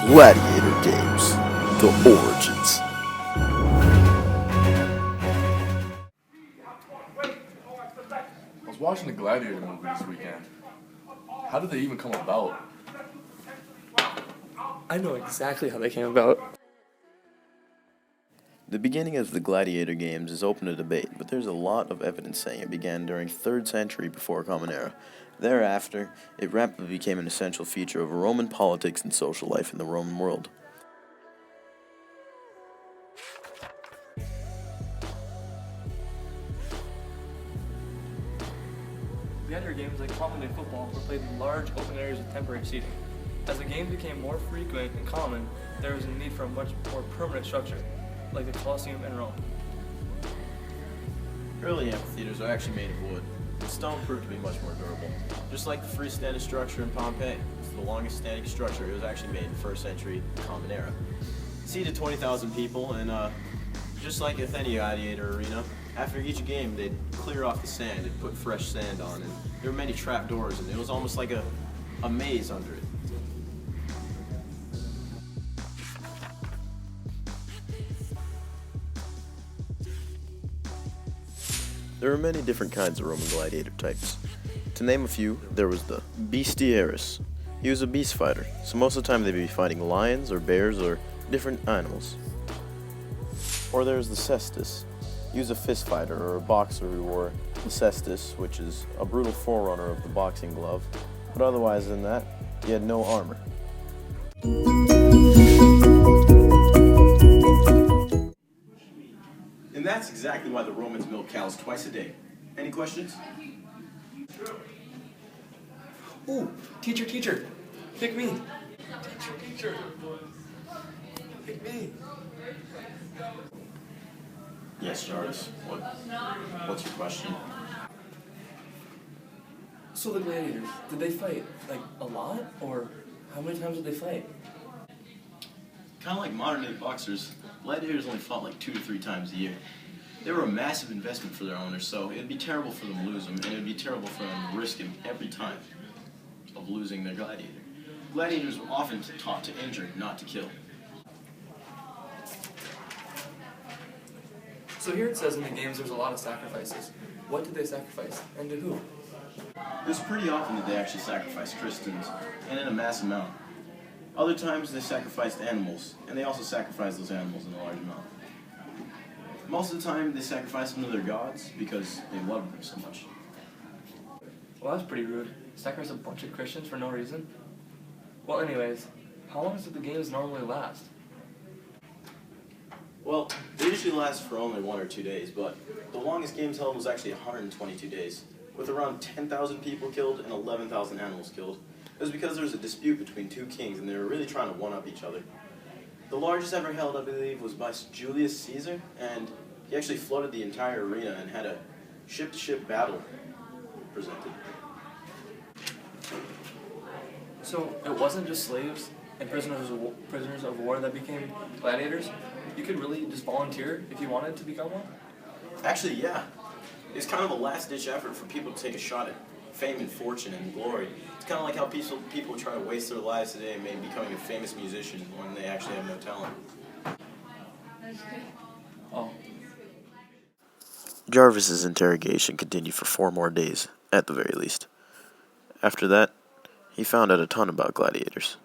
Gladiator Games, The Origins. I was watching the Gladiator movie this weekend. How did they even come about? I know exactly how they came about. The beginning of the Gladiator Games is open to debate, but there's a lot of evidence saying it began during 3rd century before Common Era. Thereafter, it rapidly became an essential feature of Roman politics and social life in the Roman world. Gladiator games, like common in football, were played in large open areas with temporary seating. As the game became more frequent and common, there was a need for a much more permanent structure, like the Colosseum in Rome. Early amphitheaters are actually made of wood. Stone proved to be much more durable. Just like the freestanding structure in Pompeii, it's the longest standing structure. It was actually made in 1st century Common Era. It seated 20,000 people, and just like with any gladiator arena, after each game they'd clear off the sand and put fresh sand on, and there were many trap doors, and it was almost like a maze under it. There are many different kinds of Roman gladiator types. To name a few, there was the Bestiaris. He was a beast fighter, so most of the time they'd be fighting lions or bears or different animals. Or there's the Cestus. He was a fist fighter or a boxer who wore the cestus, which is a brutal forerunner of the boxing glove, but otherwise than that, he had no armor. And that's exactly why the Romans milked cows twice a day. Any questions? Ooh, teacher, pick me. Teacher, pick me. Yes, Jarvis. What's your question? So the gladiators, did they fight, like, a lot? Or how many times did they fight? Kind of like modern day boxers, gladiators only fought like 2 to 3 times a year. They were a massive investment for their owners, so it'd be terrible for them to lose them, and it'd be terrible for them to risk him every time of losing their gladiator. Gladiators were often taught to injure, not to kill. So here it says in the games there's a lot of sacrifices. What did they sacrifice, and to who? It was pretty often that they actually sacrificed Christians, and in a mass amount. Other times they sacrificed animals, and they also sacrificed those animals in a large amount. Most of the time they sacrificed them to their gods because they loved them so much. Well, that's pretty rude. Sacrifice a bunch of Christians for no reason? Well, anyways, how long did the games normally last? Well, they usually last for only 1 or 2 days, but the longest games held was actually 122 days, with around 10,000 people killed and 11,000 animals killed. It was because there was a dispute between 2 kings, and they were really trying to one-up each other. The largest ever held, I believe, was by Julius Caesar, and he actually flooded the entire arena and had a ship-to-ship battle presented. So it wasn't just slaves and prisoners of war that became gladiators? You could really just volunteer if you wanted to become one? Actually, yeah. It's kind of a last-ditch effort for people to take a shot at fame and fortune and glory. It's kind of like how people try to waste their lives today, maybe becoming a famous musician when they actually have no talent. Oh. Jarvis's interrogation continued for 4 more days, at the very least. After that, he found out a ton about gladiators.